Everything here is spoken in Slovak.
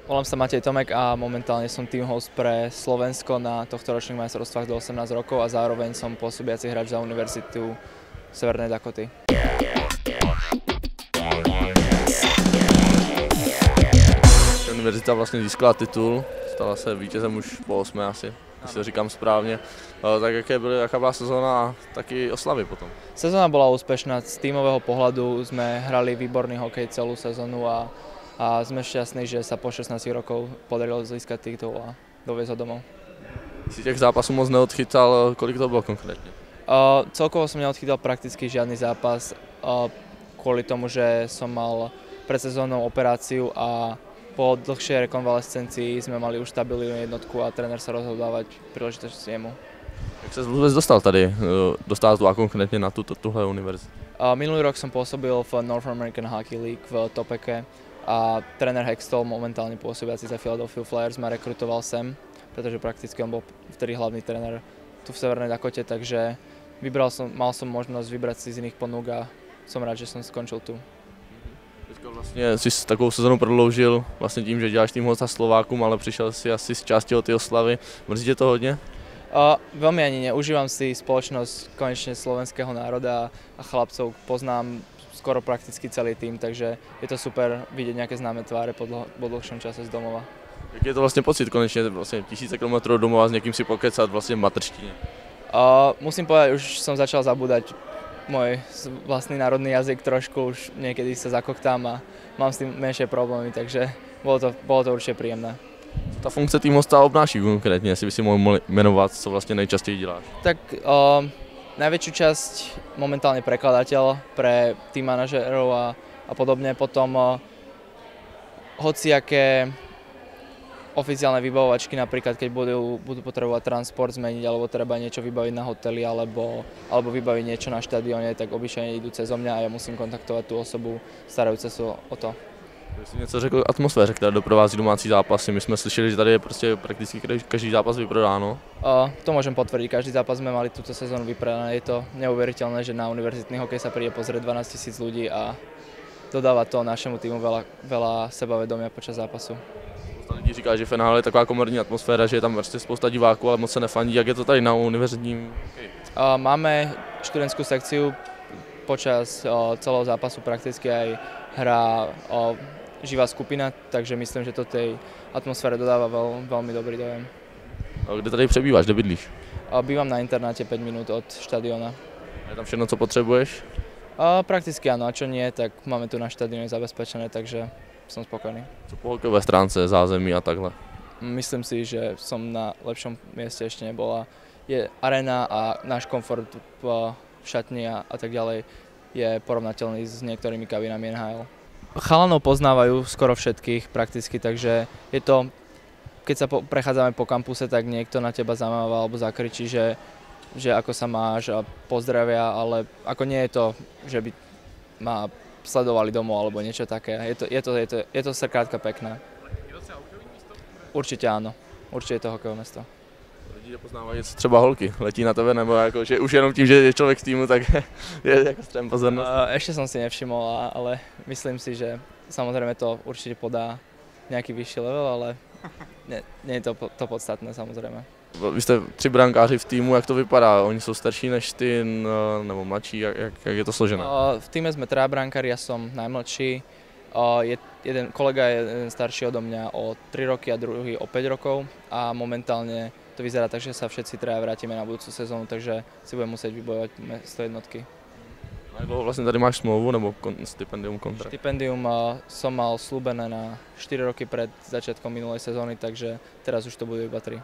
Volám sa Matej Tomek a momentálne som team host pre Slovensko na tohtoročných majstrovstvách do 18 rokov a zároveň som pôsobiaci hráč za Univerzitu Severnej Dakoty. Univerzita vlastně získala titul, stala se vítězem už po 8 asi, jestli to říkám správně. Tak jaká byla sezóna a taky oslavy potom? Sezóna bola úspešná, z tímového pohľadu sme hrali výborný hokej celú sezónu a sme šťastní, že sa po 16 rokov podarilo získať titul a doviezť ho domov. Si těch zápasů moc neodchytal, kolik to bylo konkrétně? Celkovo som neodchytal prakticky žiadny zápas kvôli tomu, že som mal pred sezónou operáciu a po dlhšej rekonvalescencii sme mali už stabilnú jednotku a tréner sa rozhodol dávať príležitosť jemu. Jak se vůbec dostal tady do státu a konkrétně na tuhle univerzitu? Minulý rok som pôsobil v North American Hockey League v Topeke a tréner Hextall, momentálne pôsobiaci za Philadelphia Flyers, ma rekrutoval sem, pretože prakticky on bol vtedy hlavný tréner tu v Severnej Dakote, takže mal som možnosť vybrať si z iných ponúk a som rád, že som skončil tu. Teďka vlastně jsi takovou sezonu prodloužil vlastně tím, že děláš tým hosta Slovákům, ale přišel si asi z části o ty oslavy. Mrzí tě to hodně? Veľmi ani neužívam si spoločnosť konečne slovenského národa a chlapcov. Poznám skoro prakticky celý tým, takže je to super vidieť nejaké známe tváre po dlhšom čase z domova. Jak je to vlastně pocit konečně vlastně tisíce kilometrů domova s někým si pokecat vlastně v materštině? Musím povedať, už som začal zabúdať môj vlastný národný jazyk trošku, už niekedy sa zakoktám a mám s tým menšie problémy, takže bolo to určite príjemné. Ta funkce tým hosta obnáší konkrétně, jestli by si mohl jmenovat, co vlastně nejčastěji děláš? Tak najväčšiu časť momentálne prekladateľ pre tým manažérov a podobne, potom hociaké oficiálne vybavovačky, napríklad keď budú potrebovať transport zmeniť alebo treba niečo vybaviť na hoteli alebo vybaviť niečo na štadióne, tak obyčajne idú cez mňa a ja musím kontaktovať tú osobu starajúce sa o to. Když jsi něco řekl o atmosféře, která doprovází domácí zápasy, my jsme slyšeli, že tady je prostě prakticky každý zápas vyprodáno. To môžem potvrdiť, každý zápas sme mali túto sezónu vypredané, je to neuveriteľné, že na univerzitný hokej sa príde pozrieť 12 000 ľudí a dodáva to našemu týmu veľa sebavedomia počas zápasu. Spousta lidí říká, že finále je taková komorní atmosféra, že je tam prostě spousta diváků, ale moc se nefandí. Jak je to tady na univerzitním hokeji? Máme študentskú sekciu, počas celého zápasu prakticky aj hrá živá skupina, takže myslím, že to tej atmosfére dodáva veľmi dobrý dojem. A kde tady přebýváš, kde bydlíš? Bývam na internáte 5 minút od štadióna. Je tam všechno, co potřebuješ? Prakticky áno, a čo nie, tak máme tu na štadióne zabezpečené, takže som spokojný. Co po hokejové stránce, zázemí a takhle? Myslím si, že som na lepšom mieste ešte nebola. Je arena a náš komfort v šatni a tak ďalej je porovnateľný s niektorými kabinami NHL. Chalanov poznávajú skoro všetkých prakticky, takže je to, keď sa prechádzame po kampuse, tak niekto na teba zamáva alebo zakričí, že ako sa máš a pozdravia, ale ako nie je to, že by ma sledovali domov alebo niečo také. Je to skrátka pekné. Určite áno, určite je to hokejové mesto. Lidi poznávají třeba holky, letí na tebe, nebo jako, že už jenom tím, že je člověk z týmu, tak je jako střem pozornost? Ešte som si nevšimol, ale myslím si, že samozrejme to určite podá nejaký vyšší level, ale nie je to podstatné samozrejme. Vy jste 3 brankáři v týmu, jak to vypadá? Oni jsou starší než ty, nebo mladší, jak je to složené? V týme sme 3 brankári, ja som najmladší. Jeden kolega je jeden starší odo mňa o 3 roky a druhý o 5 rokov a momentálne to vyzerá tak, že sa všetci 3 vrátime na budúcu sezónu, takže si budeme musieť vybojovať miesto jednotky. Jak dlouho vlastně tady máš smlouvu nebo stipendium, kontrakt? Stipendium som mal slúbené na 4 roky pred začiatkom minulej sezóny, takže teraz už to budú iba 3.